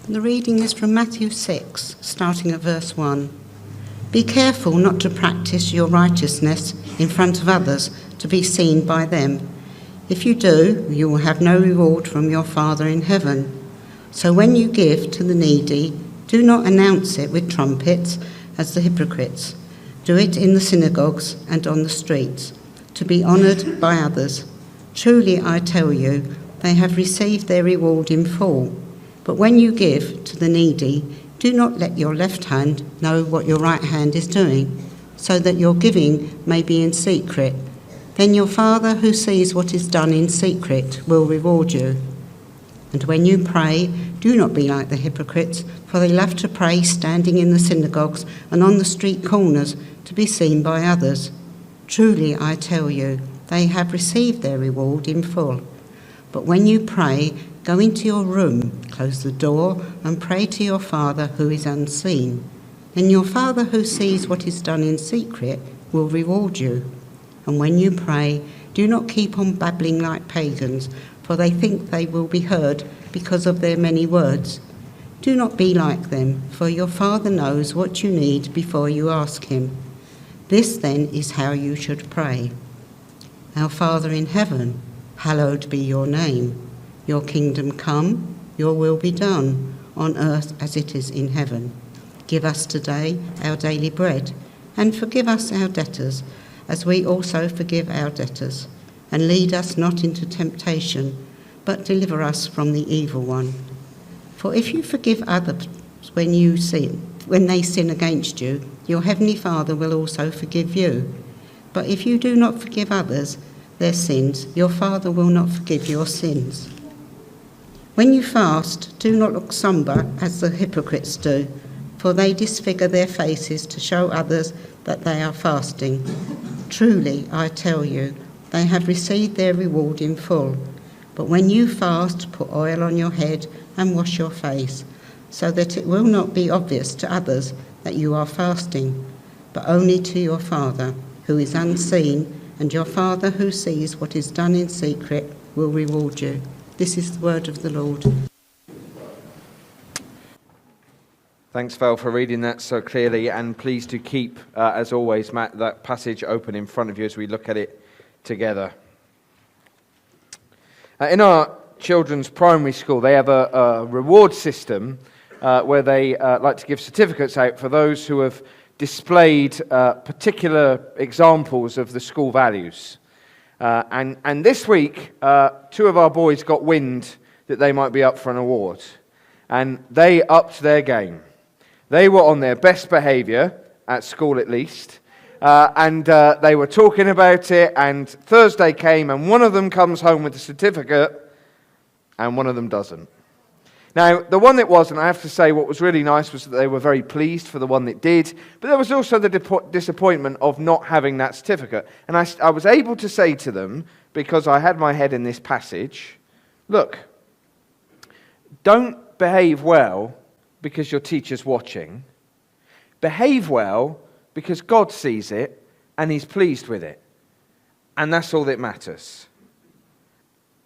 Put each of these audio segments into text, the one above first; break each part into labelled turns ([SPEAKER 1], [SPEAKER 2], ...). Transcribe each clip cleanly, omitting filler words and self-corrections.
[SPEAKER 1] The reading is from Matthew 6, starting at verse 1. Be careful not to practice your righteousness in front of others to be seen by them. If you do, you will have no reward from your Father in heaven. So when you give to the needy, do not announce it with trumpets as the hypocrites. Do it in the synagogues and on the streets, to be honoured by others. Truly, I tell you, they have received their reward in full. But when you give to the needy, do not let your left hand know what your right hand is doing, so that your giving may be in secret. Then your Father who sees what is done in secret will reward you. And when you pray, do not be like the hypocrites, for they love to pray standing in the synagogues and on the street corners to be seen by others. Truly, I tell you, they have received their reward in full. But when you pray, go into your room, close the door, and pray to your Father who is unseen. Then your Father who sees what is done in secret will reward you. And when you pray, do not keep on babbling like pagans, for they think they will be heard because of their many words. Do not be like them, for your Father knows what you need before you ask him. This then is how you should pray. Our Father in heaven, hallowed be your name. Your kingdom come, your will be done, on earth as it is in heaven. Give us today our daily bread, and forgive us our debtors, as we also forgive our debtors. And lead us not into temptation, but deliver us from the evil one. For if you forgive others when they sin against you, your heavenly Father will also forgive you. But if you do not forgive others their sins, your Father will not forgive your sins. When you fast, do not look sombre as the hypocrites do, for they disfigure their faces to show others that they are fasting. Truly, I tell you, they have received their reward in full. But when you fast, put oil on your head and wash your face, so that it will not be obvious to others that you are fasting, but only to your Father who is unseen, and your Father who sees what is done in secret will reward you. This is the word of the Lord.
[SPEAKER 2] Thanks, Val, for reading that so clearly, and please do keep, as always, Matt, that passage open in front of you as we look at it together. In our children's primary school, they have a reward system where they like to give certificates out for those who have displayed particular examples of the school values. And this week, two of our boys got wind that they might be up for an award, and they upped their game. They were on their best behaviour, at school at least, and they were talking about it, and Thursday came, and one of them comes home with a certificate, and one of them doesn't. Now, the one that wasn't, I have to say, what was really nice was that they were very pleased for the one that did, but there was also the disappointment of not having that certificate. And I was able to say to them, because I had my head in this passage, look, don't behave well because your teacher's watching. Behave well because God sees it and he's pleased with it. And that's all that matters.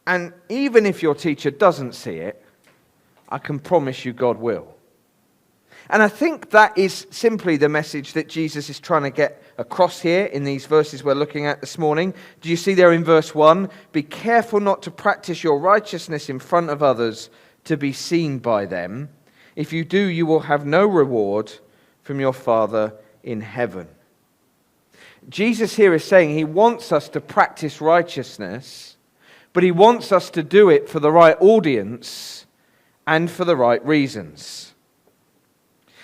[SPEAKER 2] And even if your teacher doesn't see it, I can promise you God will. And I think that is simply the message that Jesus is trying to get across here in these verses we're looking at this morning. Do you see there in verse 1? Be careful not to practice your righteousness in front of others to be seen by them. If you do, you will have no reward from your Father in heaven. Jesus here is saying he wants us to practice righteousness, but he wants us to do it for the right audience and for the right reasons.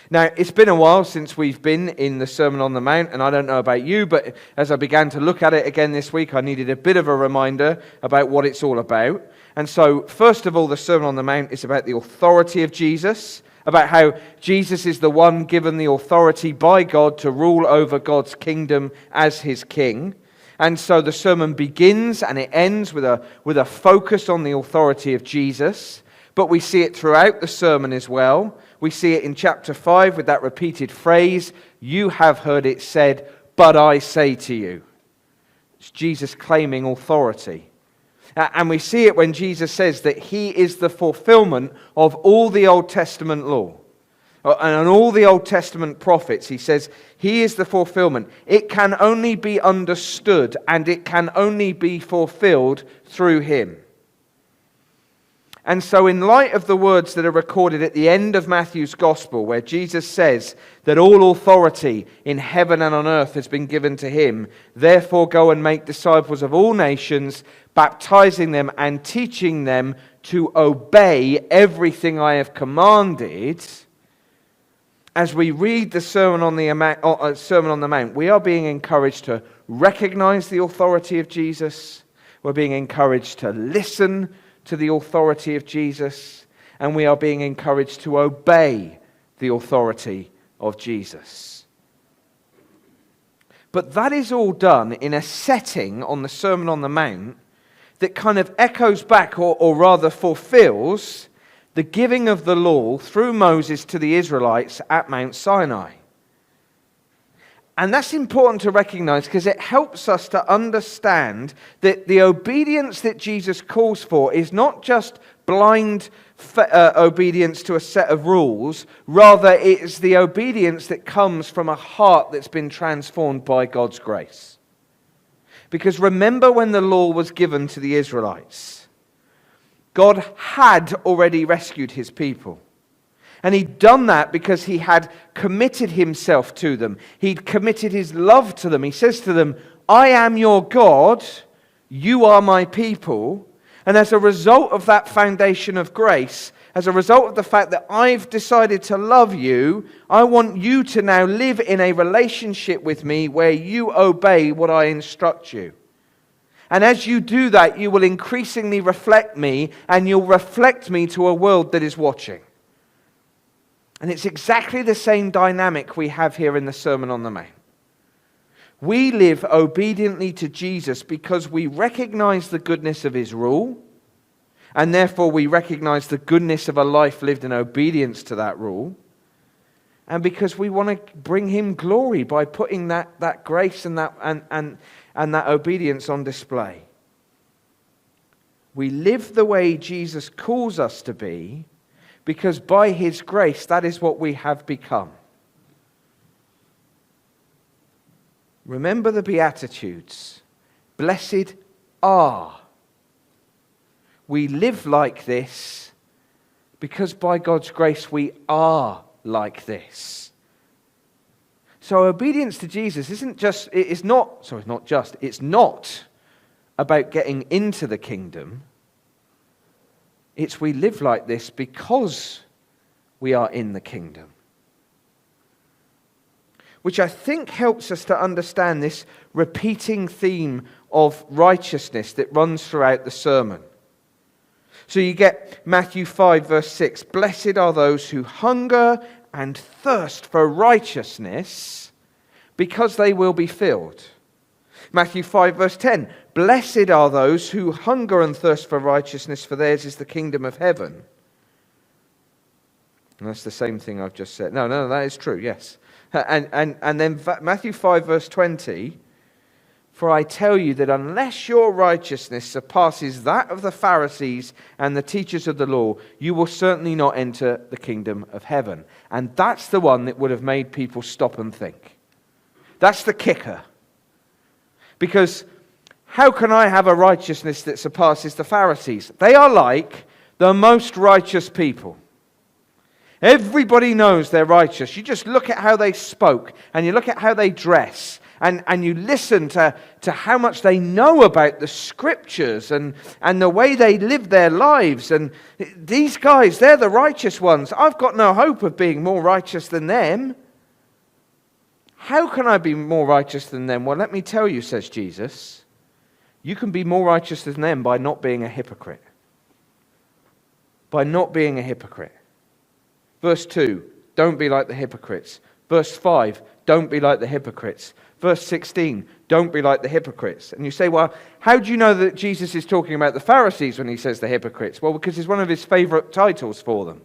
[SPEAKER 2] Now, it's been a while since we've been in the Sermon on the Mount, and I don't know about you, but as I began to look at it again this week, I needed a bit of a reminder about what it's all about. And so, first of all, the Sermon on the Mount is about the authority of Jesus, about how Jesus is the one given the authority by God to rule over God's kingdom as his king. And so the sermon begins and it ends with a focus on the authority of Jesus. But we see it throughout the sermon as well. We see it in chapter 5 with that repeated phrase, you have heard it said, but I say to you. It's Jesus claiming authority. And we see it when Jesus says that he is the fulfillment of all the Old Testament law. And all the Old Testament prophets, he says, he is the fulfillment. It can only be understood and it can only be fulfilled through him. And so in light of the words that are recorded at the end of Matthew's Gospel, where Jesus says that all authority in heaven and on earth has been given to him, therefore go and make disciples of all nations, baptizing them and teaching them to obey everything I have commanded. As we read the Sermon on the Mount, we are being encouraged to recognize the authority of Jesus. We're being encouraged to listen to the authority of Jesus, and we are being encouraged to obey the authority of Jesus. But that is all done in a setting on the Sermon on the Mount that kind of echoes back, or rather fulfills, the giving of the law through Moses to the Israelites at Mount Sinai. And that's important to recognize because it helps us to understand that the obedience that Jesus calls for is not just blind obedience to a set of rules. Rather, it is the obedience that comes from a heart that's been transformed by God's grace. Because remember when the law was given to the Israelites, God had already rescued his people. And he'd done that because he had committed himself to them. He'd committed his love to them. He says to them, I am your God, you are my people. And as a result of that foundation of grace, as a result of the fact that I've decided to love you, I want you to now live in a relationship with me where you obey what I instruct you. And as you do that, you will increasingly reflect me, and you'll reflect me to a world that is watching. And it's exactly the same dynamic we have here in the Sermon on the Mount. We live obediently to Jesus because we recognize the goodness of his rule, and therefore we recognize the goodness of a life lived in obedience to that rule, and because we want to bring him glory by putting that grace and that obedience on display. We live the way Jesus calls us to be, because by his grace, that is what we have become. Remember the Beatitudes. Blessed are. We live like this because by God's grace we are like this. So obedience to Jesus it's not about getting into the kingdom. It's we live like this because we are in the kingdom. Which I think helps us to understand this repeating theme of righteousness that runs throughout the sermon. So you get Matthew 5 verse 6. Blessed are those who hunger and thirst for righteousness, because they will be filled. Matthew 5 verse 10. Blessed are those who hunger and thirst for righteousness, for theirs is the kingdom of heaven. And that's the same thing I've just said. No, that is true, yes. And then Matthew 5 verse 20. For I tell you that unless your righteousness surpasses that of the Pharisees and the teachers of the law, you will certainly not enter the kingdom of heaven. And that's the one that would have made people stop and think. That's the kicker. Because how can I have a righteousness that surpasses the Pharisees? They are like the most righteous people. Everybody knows they're righteous. You just look at how they spoke, and you look at how they dress, and you listen to how much they know about the scriptures and the way they live their lives. And these guys, they're the righteous ones. I've got no hope of being more righteous than them. How can I be more righteous than them? Well, let me tell you, says Jesus. You can be more righteous than them by not being a hypocrite. By not being a hypocrite. Verse 2, don't be like the hypocrites. Verse 5, don't be like the hypocrites. Verse 16, don't be like the hypocrites. And you say, well, how do you know that Jesus is talking about the Pharisees when he says the hypocrites? Well, because it's one of his favorite titles for them.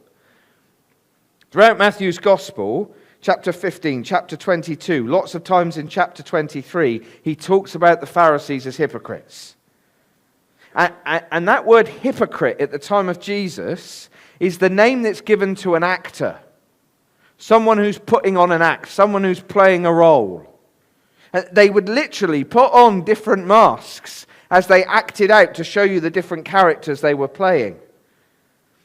[SPEAKER 2] Throughout Matthew's Gospel, chapter 15, chapter 22, lots of times in chapter 23, he talks about the Pharisees as hypocrites. And that word hypocrite at the time of Jesus is the name that's given to an actor. Someone who's putting on an act, someone who's playing a role. They would literally put on different masks as they acted out to show you the different characters they were playing.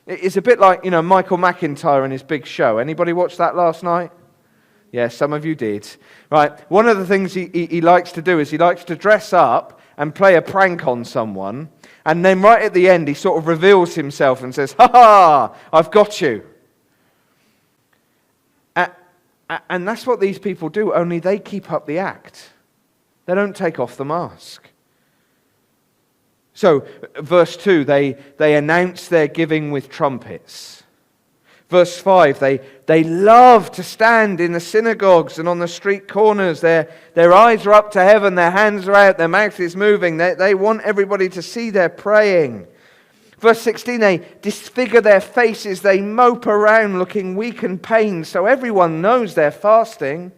[SPEAKER 2] It's a bit like, Michael McIntyre and his big show. Anybody watch that last night? Yeah, some of you did. Right, one of the things he likes to do is he likes to dress up and play a prank on someone, and then right at the end he sort of reveals himself and says, "Ha ha, I've got you." And that's what these people do, only they keep up the act. They don't take off the mask. So, verse 2, they announce their giving with trumpets. Verse 5, they love to stand in the synagogues and on the street corners. Their eyes are up to heaven, their hands are out, their mouth is moving. They want everybody to see they're praying. Verse 16, they disfigure their faces, they mope around looking weak and pained, so everyone knows they're fasting.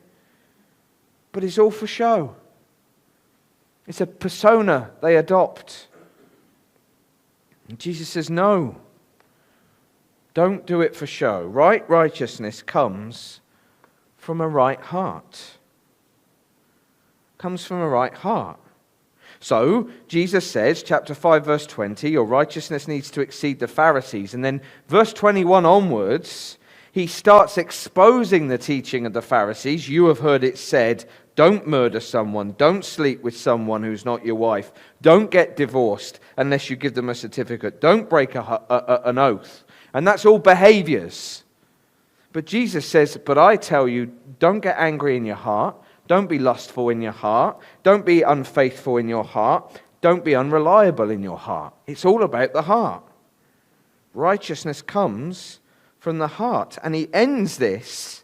[SPEAKER 2] But it's all for show. It's a persona they adopt. And Jesus says, no, don't do it for show. Right righteousness comes from a right heart. Comes from a right heart. So, Jesus says, chapter 5, verse 20, your righteousness needs to exceed the Pharisees. And then verse 21 onwards, he starts exposing the teaching of the Pharisees. You have heard it said, don't murder someone, don't sleep with someone who's not your wife, don't get divorced unless you give them a certificate, don't break an oath. And that's all behaviors. But Jesus says, but I tell you, don't get angry in your heart. Don't be lustful in your heart. Don't be unfaithful in your heart. Don't be unreliable in your heart. It's all about the heart. Righteousness comes from the heart. And he ends this,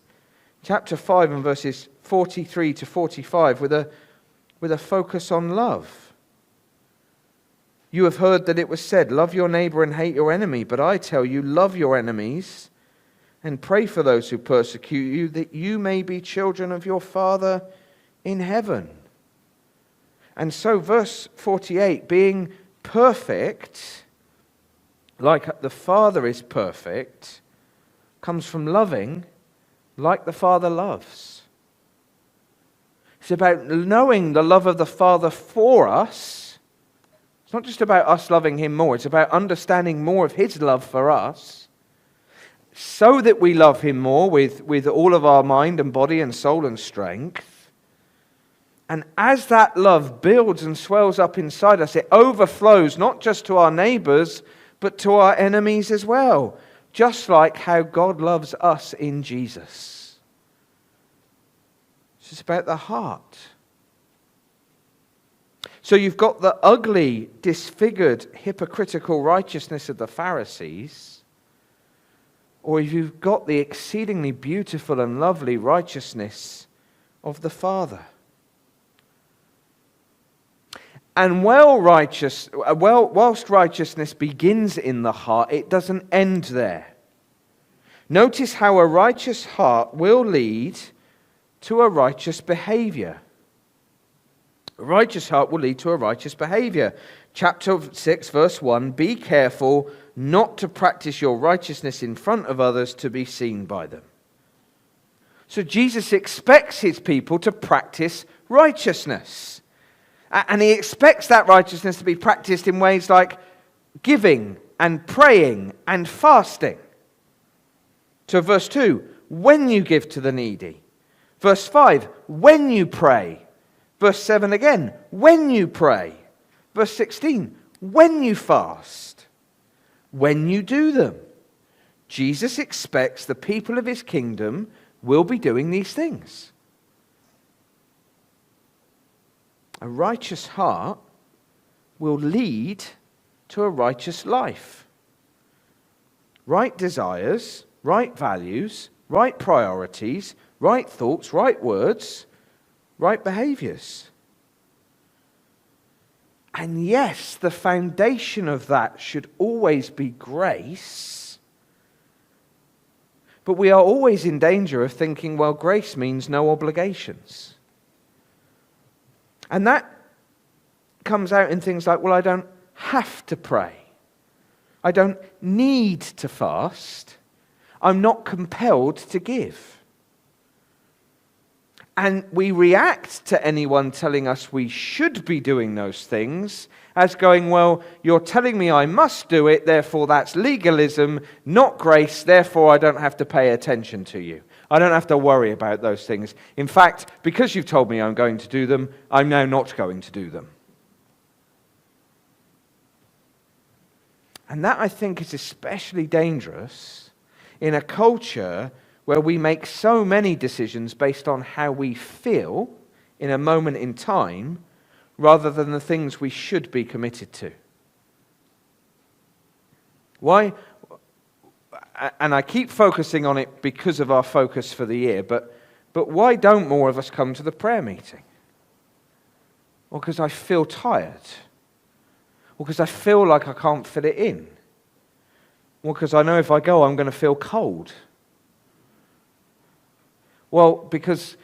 [SPEAKER 2] chapter 5 and verses 43 to 45, with a focus on love. You have heard that it was said, love your neighbor and hate your enemy. But I tell you, love your enemies and pray for those who persecute you, that you may be children of your Father in heaven. And so verse 48, being perfect, like the Father is perfect, comes from loving like the Father loves. It's about knowing the love of the Father for us. It's not just about us loving him more, it's about understanding more of his love for us, so that we love him more with all of our mind and body and soul and strength. And as that love builds and swells up inside us, it overflows not just to our neighbors, but to our enemies as well. Just like how God loves us in Jesus. It's just about the heart. So you've got the ugly, disfigured, hypocritical righteousness of the Pharisees, or you've got the exceedingly beautiful and lovely righteousness of the Father. And whilst righteousness begins in the heart, it doesn't end there. Notice how a righteous heart will lead to a righteous behavior. A righteous heart will lead to a righteous behavior. Chapter 6, verse 1, be careful not to practice your righteousness in front of others to be seen by them. So Jesus expects his people to practice righteousness. And he expects that righteousness to be practiced in ways like giving and praying and fasting. So verse 2, when you give to the needy. Verse 5, when you pray. Verse 7 again, when you pray. Verse 16, when you fast. When you do them. Jesus expects the people of his kingdom will be doing these things. A righteous heart will lead to a righteous life. Right desires, right values, right priorities, right thoughts, right words, right behaviors. And yes, the foundation of that should always be grace. But we are always in danger of thinking, well, grace means no obligations. And that comes out in things like, well, I don't have to pray. I don't need to fast. I'm not compelled to give. And we react to anyone telling us we should be doing those things as going, well, you're telling me I must do it, therefore that's legalism, not grace, therefore I don't have to pay attention to you. I don't have to worry about those things. In fact, because you've told me I'm going to do them, I'm now not going to do them. And that, I think, is especially dangerous in a culture where we make so many decisions based on how we feel in a moment in time, rather than the things we should be committed to. Why? And I keep focusing on it because of our focus for the year, but why don't more of us come to the prayer meeting? Well, because I feel tired. Well, because I feel like I can't fit it in. Well, because I know if I go, I'm going to feel cold. Well, because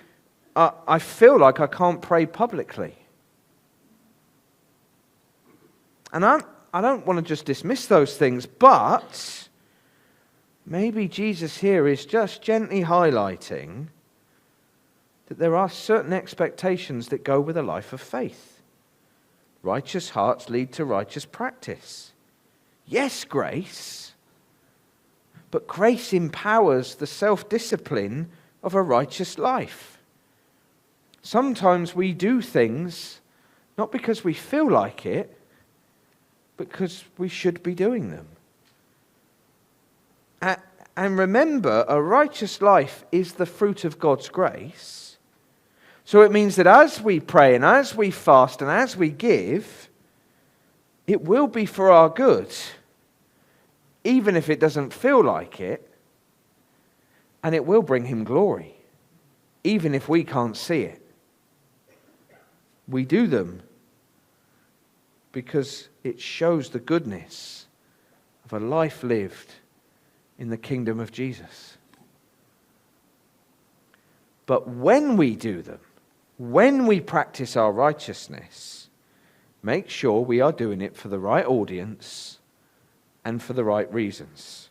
[SPEAKER 2] I feel like I can't pray publicly. And I don't want to just dismiss those things, but maybe Jesus here is just gently highlighting that there are certain expectations that go with a life of faith. Righteous hearts lead to righteous practice. Yes, grace, but grace empowers the self-discipline of a righteous life. Sometimes we do things not because we feel like it, but because we should be doing them. And remember, a righteous life is the fruit of God's grace. So it means that as we pray and as we fast and as we give, it will be for our good, even if it doesn't feel like it. And it will bring him glory, even if we can't see it. We do them because it shows the goodness of a life lived in the kingdom of Jesus. But when we do them, when we practice our righteousness, make sure we are doing it for the right audience and for the right reasons.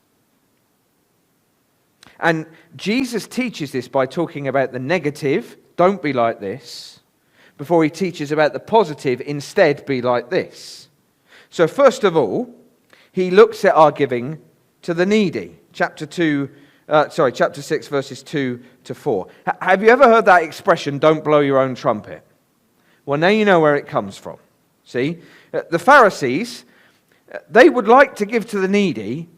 [SPEAKER 2] And Jesus teaches this by talking about the negative, don't be like this, before he teaches about the positive, instead be like this. So first of all, he looks at our giving to the needy. Chapter 6, verses 2 to 4. Have you ever heard that expression, don't blow your own trumpet? Well, now you know where it comes from. See? The Pharisees, they would like to give to the needy,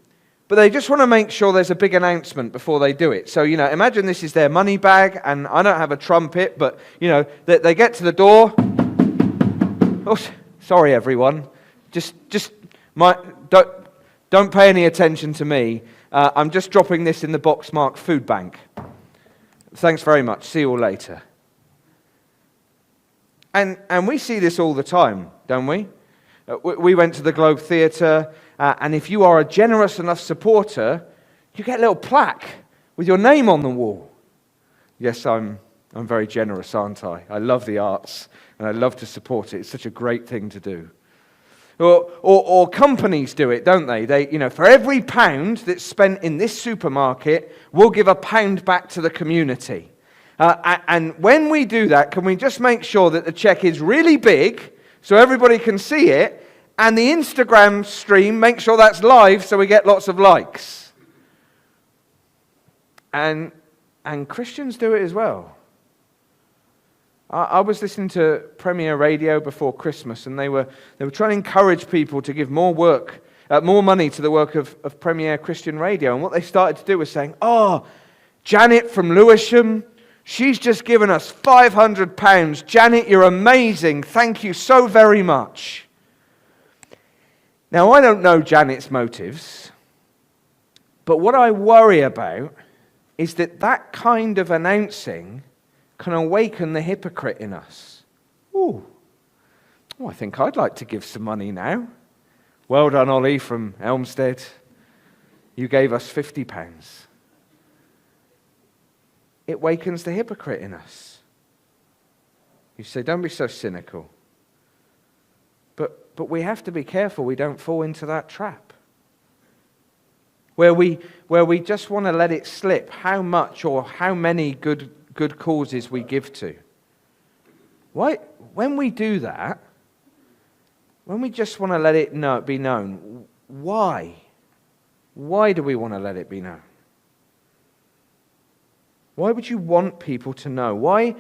[SPEAKER 2] but they just want to make sure there's a big announcement before they do it. So, imagine this is their money bag, and I don't have a trumpet, but, they get to the door. Oh, sorry, everyone. Don't pay any attention to me. I'm just dropping this in the box marked food bank. Thanks very much. See you all later. And we see this all the time, don't we? We went to the Globe Theatre, and if you are a generous enough supporter, you get a little plaque with your name on the wall. Yes, I'm very generous, aren't I? I love the arts, and I love to support it. It's such a great thing to do. Or companies do it, don't they? They, for every pound that's spent in this supermarket, we'll give £1 back to the community. And when we do that, can we just make sure that the check is really big so everybody can see it, and the Instagram stream, make sure that's live so we get lots of likes? And Christians do it as well. I was listening to Premier Radio before Christmas, and they were trying to encourage people to give more money to the work of Premier Christian Radio. And what they started to do was saying, Janet from Lewisham, she's just given us £500. Janet, you're amazing. Thank you so very much. Now, I don't know Janet's motives, but what I worry about is that kind of announcing can awaken the hypocrite in us. I think I'd like to give some money now. Well done, Ollie from Elmstead. You gave us £50. It wakens the hypocrite in us. You say, don't be so cynical. But But we have to be careful we don't fall into that trap. Where we just want to let it slip how much or how many good causes we give to. Why? When we do that, when we just want to let it be known, why? Why do we want to let it be known? Why would you want people to know? Why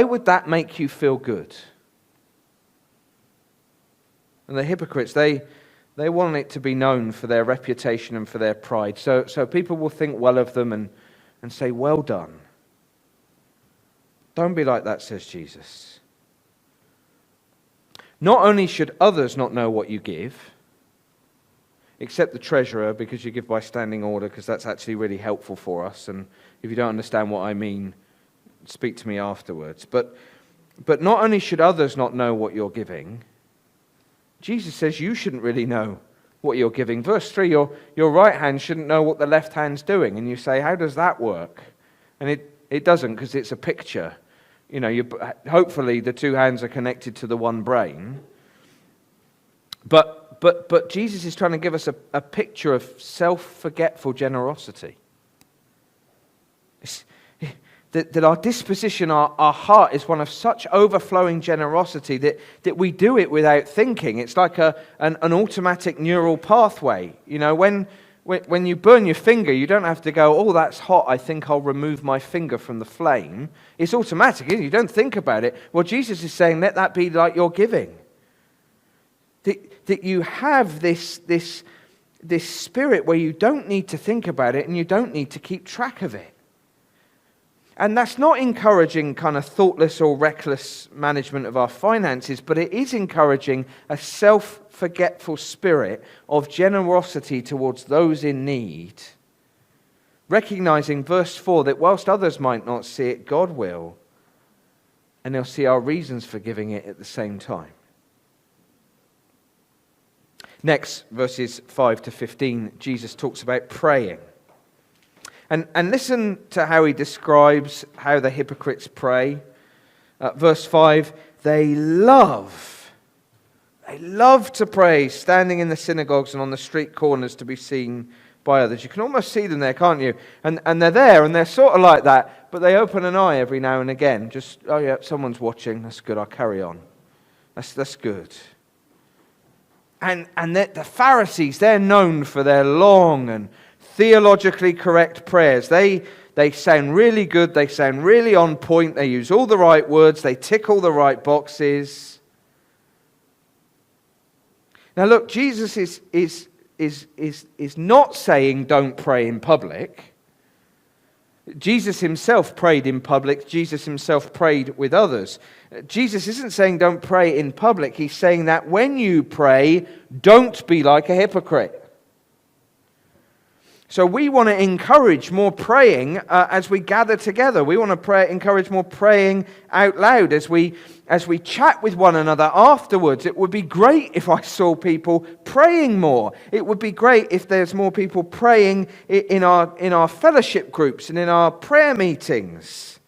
[SPEAKER 2] would that make you feel good? And the hypocrites, they want it to be known for their reputation and for their pride. So people will think well of them and say, well done. Don't be like that, says Jesus. Not only should others not know what you give, except the treasurer, because you give by standing order, because that's actually really helpful for us. And if you don't understand what I mean, speak to me afterwards. But not only should others not know what you're giving, Jesus says you shouldn't really know what you're giving. Verse 3, your right hand shouldn't know what the left hand's doing. And you say, how does that work? And it doesn't, because it's a picture. You know, hopefully the two hands are connected to the one brain. But Jesus is trying to give us a picture of self-forgetful generosity. That our disposition, our heart is one of such overflowing generosity that we do it without thinking. It's like an automatic neural pathway. You know, when you burn your finger, you don't have to go, oh, that's hot, I think I'll remove my finger from the flame. It's automatic, isn't it? You don't think about it. Well, Jesus is saying, let that be like your giving. That you have this spirit where you don't need to think about it and you don't need to keep track of it. And that's not encouraging kind of thoughtless or reckless management of our finances, but it is encouraging a self-forgetful spirit of generosity towards those in need. Recognizing, verse 4, that whilst others might not see it, God will. And they'll see our reasons for giving it at the same time. Next, verses 5 to 15, Jesus talks about praying. And listen to how he describes how the hypocrites pray. Verse 5, they love to pray, standing in the synagogues and on the street corners to be seen by others. You can almost see them there, can't you? And they're there, and they're sort of like that, but they open an eye every now and again. Just, oh yeah, someone's watching, that's good, I'll carry on. That's good. And the Pharisees, they're known for their long and theologically correct prayers. They sound really good. They sound really on point. They use all the right words. They tick all the right boxes. Now look, Jesus is not saying don't pray in public. Jesus himself prayed in public. Jesus himself prayed with others. Jesus isn't saying don't pray in public. He's saying that when you pray, don't be like a hypocrite. So we want to encourage more praying as we gather together. We want to encourage more praying out loud as we chat with one another afterwards. It would be great if I saw people praying more. It would be great if there's more people praying in our fellowship groups and in our prayer meetings.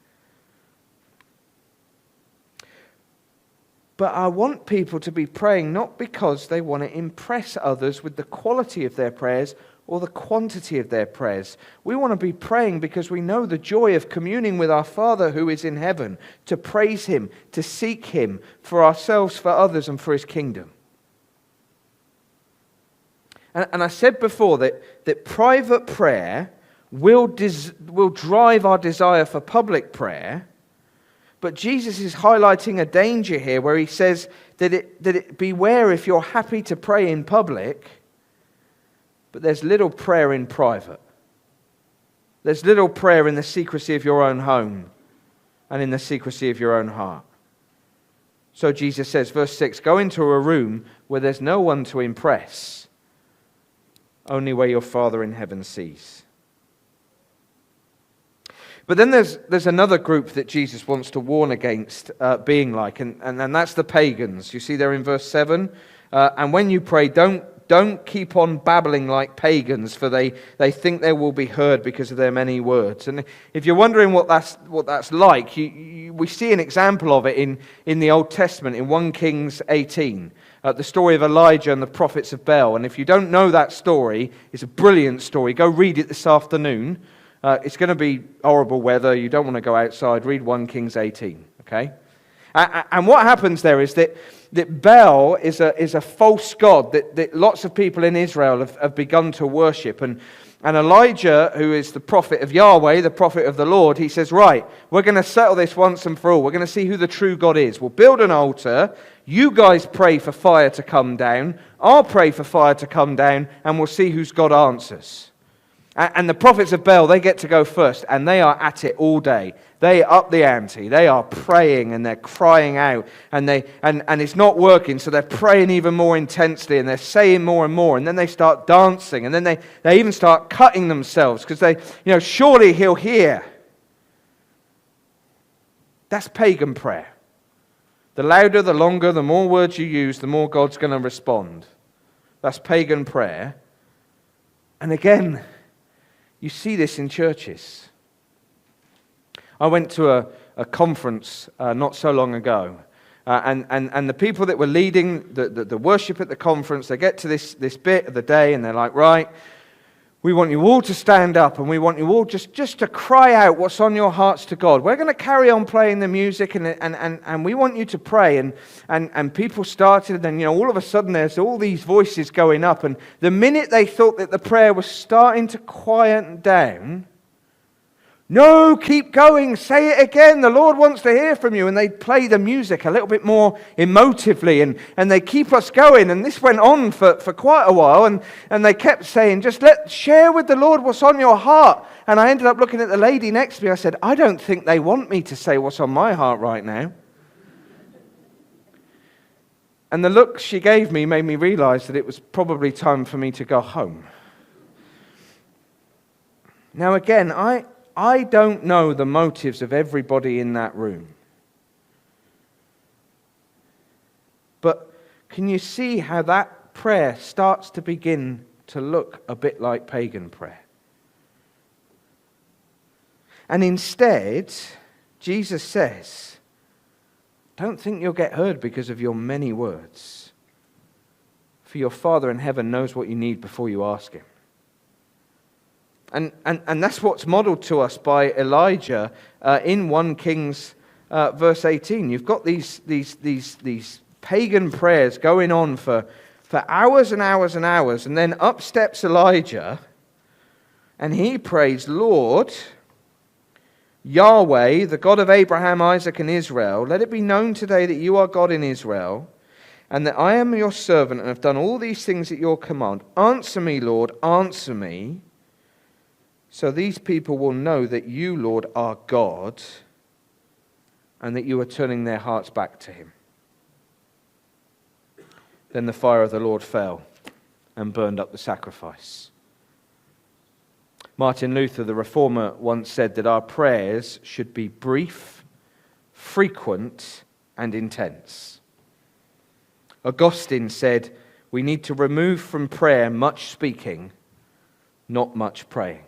[SPEAKER 2] But I want people to be praying not because they want to impress others with the quality of their prayers or the quantity of their prayers. We want to be praying because we know the joy of communing with our Father who is in heaven, to praise him, to seek him for ourselves, for others, and for his kingdom. And I said before that private prayer will drive our desire for public prayer, but Jesus is highlighting a danger here where he says that beware if you're happy to pray in public, but there's little prayer in private. There's little prayer in the secrecy of your own home and in the secrecy of your own heart. So Jesus says, verse 6, go into a room where there's no one to impress, only where your Father in heaven sees. But then there's another group that Jesus wants to warn against being like, and that's the pagans. You see there in verse 7, and when you pray, don't keep on babbling like pagans, for they think they will be heard because of their many words. And if you're wondering what that's like, we see an example of it in the Old Testament, in 1 Kings 18. the story of Elijah and the prophets of Baal. And if you don't know that story, it's a brilliant story. Go read it this afternoon. It's going to be horrible weather. You don't want to go outside. Read 1 Kings 18, okay? And what happens there is that Baal is a false god that lots of people in Israel have begun to worship. And Elijah, who is the prophet of Yahweh, the prophet of the Lord, he says, right, we're going to settle this once and for all. We're going to see who the true God is. We'll build an altar. You guys pray for fire to come down. I'll pray for fire to come down, and we'll see whose God answers. And the prophets of Baal, they get to go first, and they are at it all day. They up the ante. They are praying and they're crying out, and it's not working, so they're praying even more intensely, and they're saying more and more, and then they start dancing, and then they even start cutting themselves because surely he'll hear. That's pagan prayer. The louder, the longer, the more words you use, the more God's going to respond. That's pagan prayer. And again, you see this in churches. I went to a conference not so long ago, and the people that were leading the worship at the conference, they get to this bit of the day, and they're like, right, we want you all to stand up, and we want you all just to cry out what's on your hearts to God. We're going to carry on playing the music, and we want you to pray. And people started, and all of a sudden there's all these voices going up, and the minute they thought that the prayer was starting to quieten down, no, keep going, say it again, the Lord wants to hear from you. And they play the music a little bit more emotively, and they keep us going. And this went on for quite a while, and they kept saying, just share with the Lord what's on your heart. And I ended up looking at the lady next to me. I said, I don't think they want me to say what's on my heart right now. And the look she gave me made me realize that it was probably time for me to go home. Now again, I don't know the motives of everybody in that room. But can you see how that prayer starts to begin to look a bit like pagan prayer? And instead, Jesus says, don't think you'll get heard because of your many words. For your Father in heaven knows what you need before you ask him. And that's what's modeled to us by Elijah in 1 Kings verse 18. You've got these pagan prayers going on for hours and hours and hours, and then up steps Elijah, and he prays, Lord, Yahweh, the God of Abraham, Isaac, and Israel, let it be known today that you are God in Israel, and that I am your servant and have done all these things at your command. Answer me, Lord, answer me. So these people will know that you, Lord, are God, and that you are turning their hearts back to him. Then the fire of the Lord fell and burned up the sacrifice. Martin Luther, the reformer, once said that our prayers should be brief, frequent, and intense. Augustine said, we need to remove from prayer much speaking, not much praying.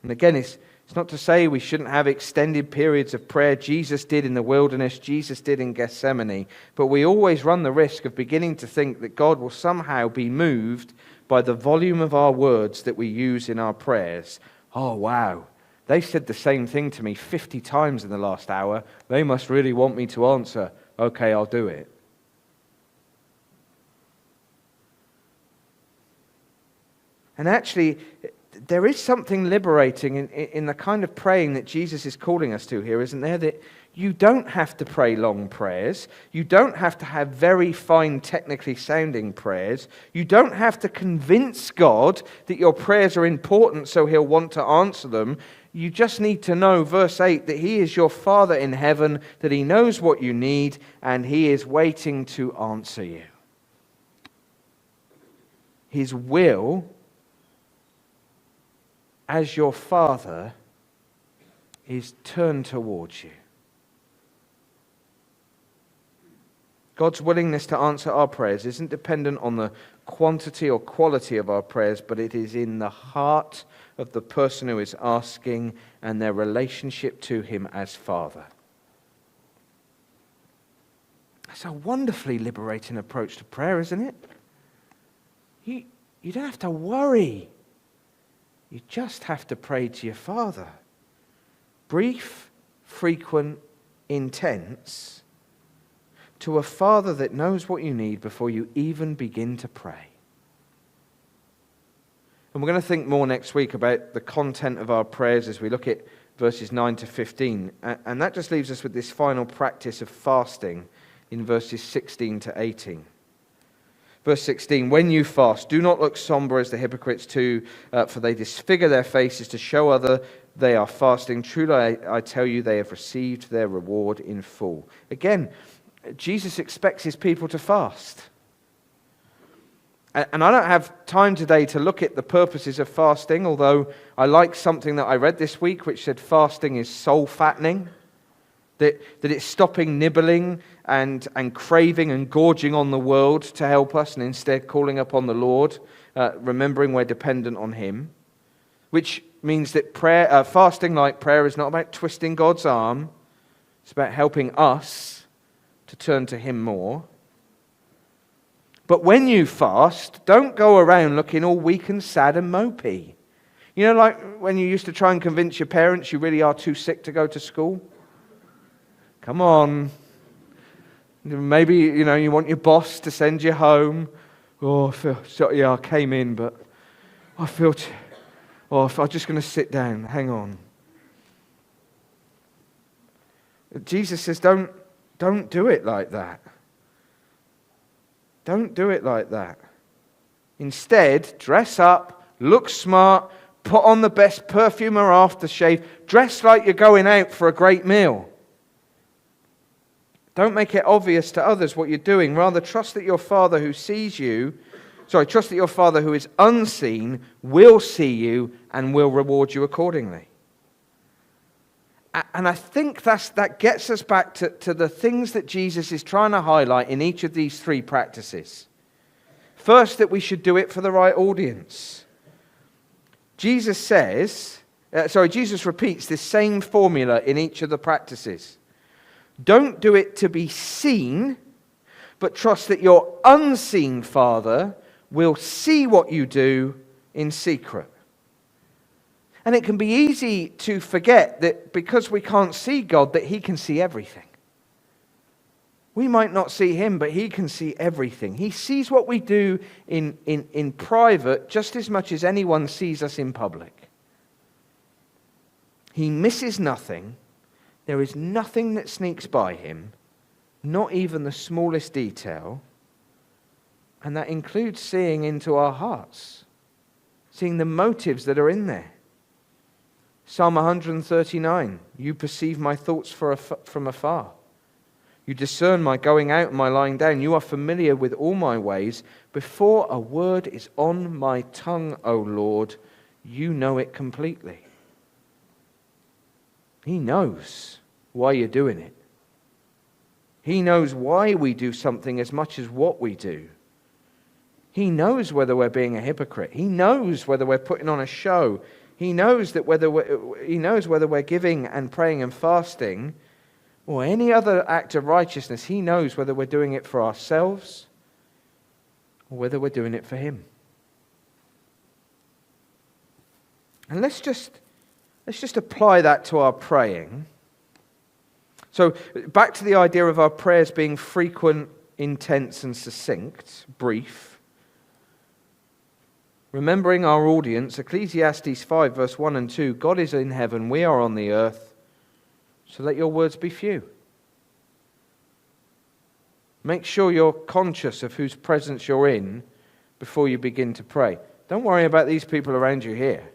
[SPEAKER 2] And again, it's not to say we shouldn't have extended periods of prayer. Jesus did in the wilderness, Jesus did in Gethsemane. But we always run the risk of beginning to think that God will somehow be moved by the volume of our words that we use in our prayers. Oh, wow, they said the same thing to me 50 times in the last hour. They must really want me to answer. Okay, I'll do it. And actually, there is something liberating in the kind of praying that Jesus is calling us to here, isn't there? That you don't have to pray long prayers. You don't have to have very fine, technically sounding prayers. You don't have to convince God that your prayers are important so he'll want to answer them. You just need to know, verse 8, that he is your Father in heaven, that he knows what you need, and he is waiting to answer you. His will, as your Father, is turned towards you. God's willingness to answer our prayers isn't dependent on the quantity or quality of our prayers, but it is in the heart of the person who is asking and their relationship to him as Father. That's a wonderfully liberating approach to prayer, isn't it? You don't have to worry. You just have to pray to your Father. Brief, frequent, intense, to a Father that knows what you need before you even begin to pray. And we're going to think more next week about the content of our prayers as we look at verses 9 to 15. And that just leaves us with this final practice of fasting in verses 16 to 18. Verse 16, when you fast, do not look somber as the hypocrites do, for they disfigure their faces to show other they are fasting. Truly, I tell you, they have received their reward in full. Again, Jesus expects his people to fast. And I don't have time today to look at the purposes of fasting, although I like something that I read this week which said fasting is soul fattening. That it's stopping nibbling and craving and gorging on the world to help us and instead calling upon the Lord, remembering we're dependent on him. Which means that fasting like prayer is not about twisting God's arm. It's about helping us to turn to him more. But when you fast, don't go around looking all weak and sad and mopey. You know, like when you used to try and convince your parents you really are too sick to go to school? Come on. Maybe, you want your boss to send you home. Oh, I came in, but I feel... I'm just going to sit down. Hang on. Jesus says, don't do it like that. Don't do it like that. Instead, dress up, look smart, put on the best perfume or aftershave, dress like you're going out for a great meal. Don't make it obvious to others what you're doing. Rather, trust that your Father who trust that your Father who is unseen will see you and will reward you accordingly. And I think that gets us back to the things that Jesus is trying to highlight in each of these three practices. First, that we should do it for the right audience. Jesus repeats this same formula in each of the practices. Don't do it to be seen, but trust that your unseen Father will see what you do in secret. And it can be easy to forget that because we can't see God, that he can see everything. We might not see him, but he can see everything. He sees what we do in private just as much as anyone sees us in public. He misses nothing. There is nothing that sneaks by him, not even the smallest detail. And that includes seeing into our hearts, seeing the motives that are in there. Psalm 139, you perceive my thoughts from afar. You discern my going out and my lying down. You are familiar with all my ways. Before a word is on my tongue, O Lord, you know it completely. He knows why you're doing it. He knows why we do something as much as what we do. He knows whether we're being a hypocrite. He knows whether we're putting on a show. He knows whether we're giving and praying and fasting or any other act of righteousness. He knows whether we're doing it for ourselves or whether we're doing it for him. And let's just apply that to our praying. So back to the idea of our prayers being frequent, intense and succinct, brief. Remembering our audience, Ecclesiastes 5 verse 1 and 2, God is in heaven, we are on the earth, so let your words be few. Make sure you're conscious of whose presence you're in before you begin to pray. Don't worry about these people around you here.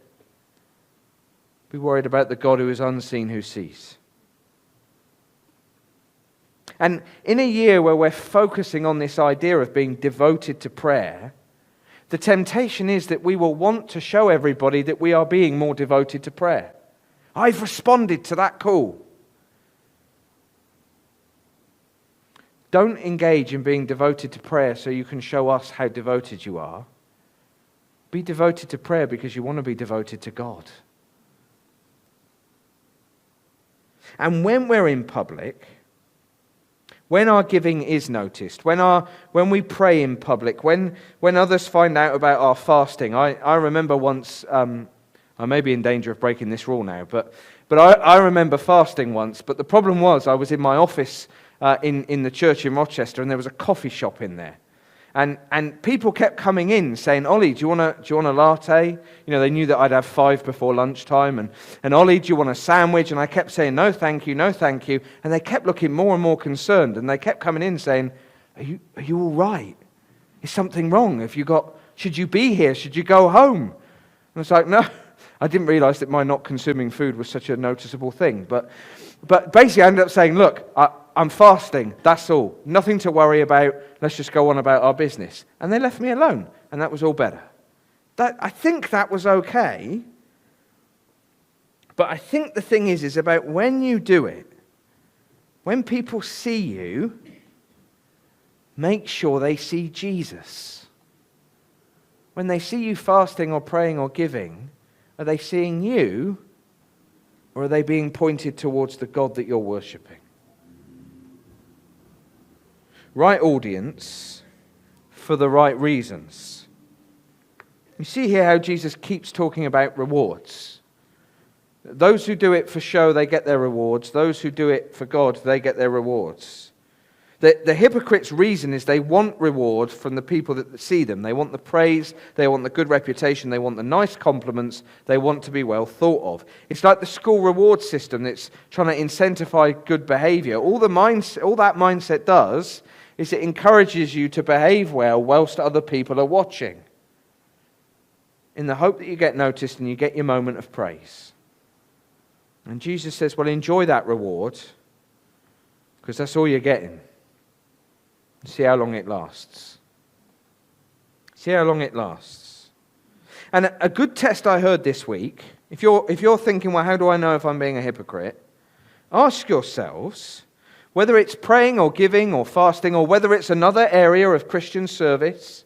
[SPEAKER 2] Be worried about the God who is unseen, who sees. And in a year where we're focusing on this idea of being devoted to prayer, the temptation is that we will want to show everybody that we are being more devoted to prayer. I've responded to that call. Don't engage in being devoted to prayer so you can show us how devoted you are. Be devoted to prayer because you want to be devoted to God. And when we're in public, when our giving is noticed, when we pray in public, when others find out about our fasting. I remember once, I may be in danger of breaking this rule now, but I remember fasting once, but the problem was I was in my office in the church in Rochester, and there was a coffee shop in there. And people kept coming in saying, "Ollie, do you want a latte?" They knew that I'd have 5 before lunchtime. And "Ollie, do you want a sandwich?" And I kept saying, "No, thank you, no, thank you." And they kept looking more and more concerned. And they kept coming in saying, Are you all right? Is something wrong? Should you be here? Should you go home? And I was like, no. I didn't realize that my not consuming food was such a noticeable thing. But basically I ended up saying, look, I'm fasting, that's all. Nothing to worry about. Let's just go on about our business. And they left me alone, and that was all better. I think that was okay. But I think the thing is about when you do it, when people see you, make sure they see Jesus. When they see you fasting or praying or giving, are they seeing you, or are they being pointed towards the God that you're worshipping? Right audience for the right reasons. You see here how Jesus keeps talking about rewards. Those who do it for show, they get their rewards. Those who do it for God, they get their rewards. The hypocrite's reason is they want reward from the people that see them. They want the praise, they want the good reputation, they want the nice compliments, they want to be well thought of. It's like the school reward system that's trying to incentivize good behavior. All that mindset does is it encourages you to behave well whilst other people are watching, in the hope that you get noticed and you get your moment of praise. And Jesus says, well, enjoy that reward, because that's all you're getting. See how long it lasts. See how long it lasts. And a good test I heard this week, if you're thinking, well, how do I know if I'm being a hypocrite? Ask yourselves, whether it's praying or giving or fasting, or whether it's another area of Christian service,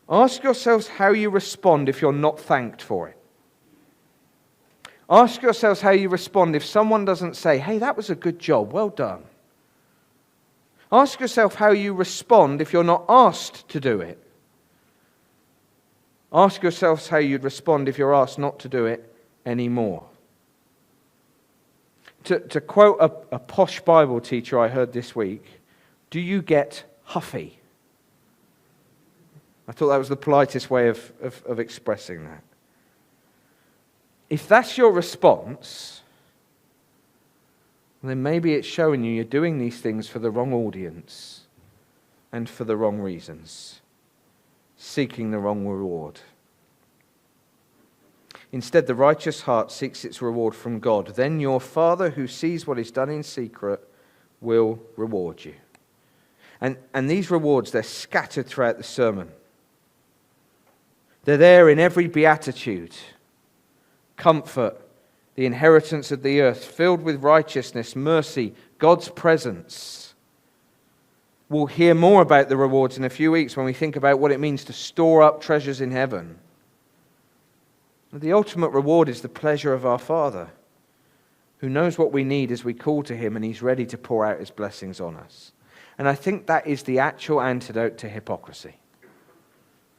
[SPEAKER 2] ask yourselves how you respond if you're not thanked for it. Ask yourselves how you respond if someone doesn't say, hey, that was a good job, well done. Ask yourself how you respond if you're not asked to do it. Ask yourselves how you'd respond if you're asked not to do it anymore. To quote a posh Bible teacher I heard this week, do you get huffy? I thought that was the politest way of expressing that. If that's your response, then maybe it's showing you're doing these things for the wrong audience and for the wrong reasons, seeking the wrong reward. Instead, the righteous heart seeks its reward from God. Then your Father who sees what is done in secret will reward you. And these rewards, they're scattered throughout the sermon. They're there in every beatitude, comfort, the inheritance of the earth, filled with righteousness, mercy, God's presence. We'll hear more about the rewards in a few weeks when we think about what it means to store up treasures in heaven. The ultimate reward is the pleasure of our Father, who knows what we need as we call to Him, and He's ready to pour out His blessings on us. And I think that is the actual antidote to hypocrisy.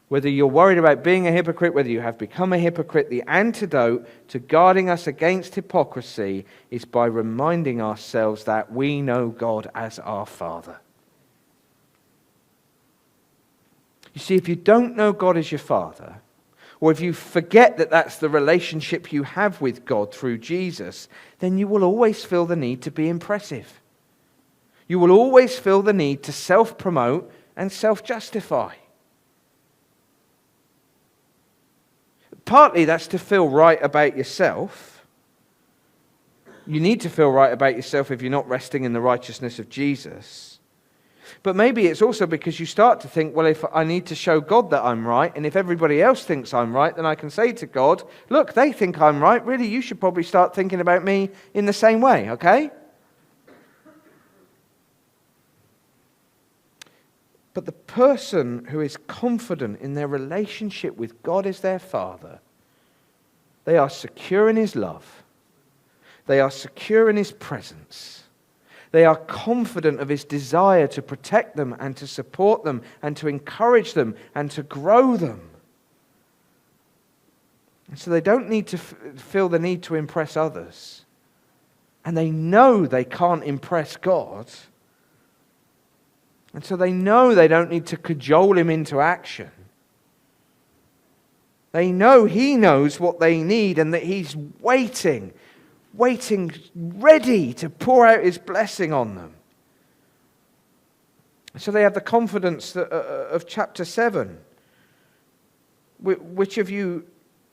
[SPEAKER 2] Whether you're worried about being a hypocrite, whether you have become a hypocrite, the antidote to guarding us against hypocrisy is by reminding ourselves that we know God as our Father. You see, if you don't know God as your Father, or if you forget that that's the relationship you have with God through Jesus, then you will always feel the need to be impressive. You will always feel the need to self-promote and self-justify. Partly that's to feel right about yourself. You need to feel right about yourself if you're not resting in the righteousness of Jesus. But maybe it's also because you start to think, well, if I need to show God that I'm right, and if everybody else thinks I'm right, then I can say to God, look, they think I'm right. Really, you should probably start thinking about me in the same way, okay? But the person who is confident in their relationship with God as their Father, they are secure in His love. They are secure in His presence. They are confident of his desire to protect them and to support them and to encourage them and to grow them. And so they don't need to feel the need to impress others. And they know they can't impress God. And so they know they don't need to cajole him into action. They know he knows what they need and that he's waiting ready to pour out his blessing on them. So they have the confidence of chapter 7. Which of you,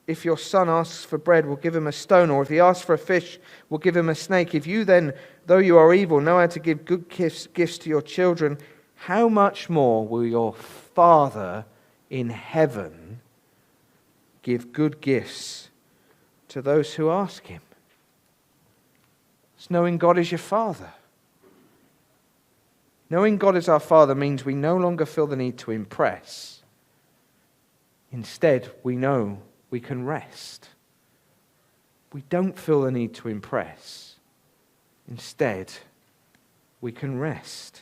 [SPEAKER 2] if your son asks for bread, will give him a stone, or if he asks for a fish, will give him a snake? If you then, though you are evil, know how to give good gifts to your children, how much more will your Father in heaven give good gifts to those who ask him? It's knowing God is your Father. Knowing God is our Father means we no longer feel the need to impress. Instead, we know we can rest. We don't feel the need to impress. Instead, we can rest.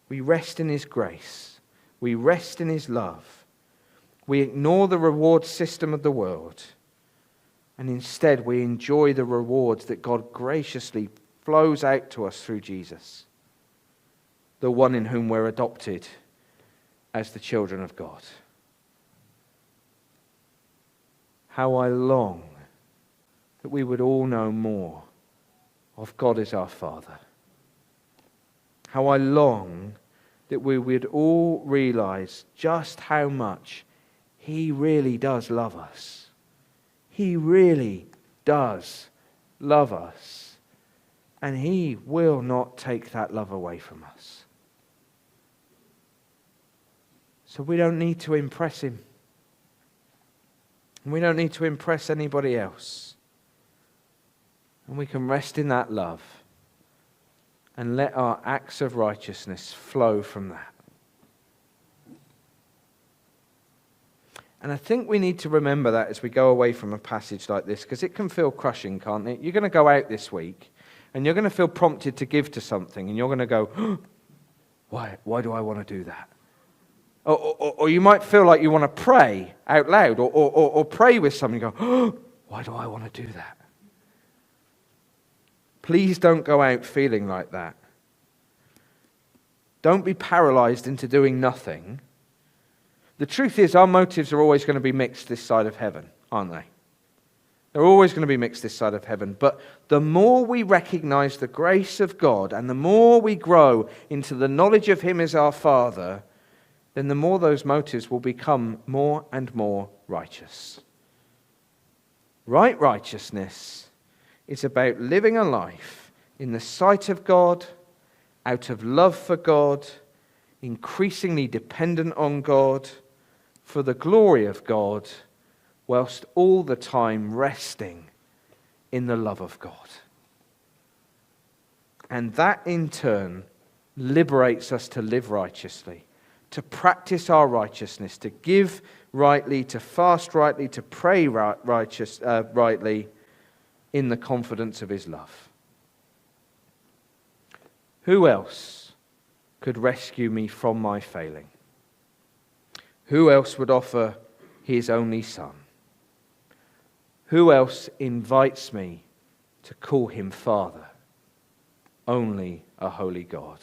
[SPEAKER 2] We rest in his grace. We rest in his love. We ignore the reward system of the world. And instead, we enjoy the rewards that God graciously flows out to us through Jesus, the one in whom we're adopted as the children of God. How I long that we would all know more of God as our Father. How I long that we would all realize just how much he really does love us. He really does love us. And he will not take that love away from us. So we don't need to impress him. And we don't need to impress anybody else. And we can rest in that love and let our acts of righteousness flow from that. And I think we need to remember that as we go away from a passage like this, because it can feel crushing, can't it? You're going to go out this week and you're going to feel prompted to give to something, and you're going to go, oh, why do I want to do that? Or you might feel like you want to pray out loud or pray with someone. You go, oh, why do I want to do that? Please don't go out feeling like that. Don't be paralyzed into doing nothing. The truth is, our motives are always going to be mixed this side of heaven, aren't they? They're always going to be mixed this side of heaven. But the more we recognize the grace of God and the more we grow into the knowledge of him as our Father, then the more those motives will become more and more righteous. Right righteousness is about living a life in the sight of God, out of love for God, increasingly dependent on God, for the glory of God, whilst all the time resting in the love of God. And that in turn liberates us to live righteously, to practice our righteousness, to give rightly, to fast rightly, to pray rightly in the confidence of his love. Who else could rescue me from my failing? Who else would offer his only Son? Who else invites me to call him Father? Only a holy God.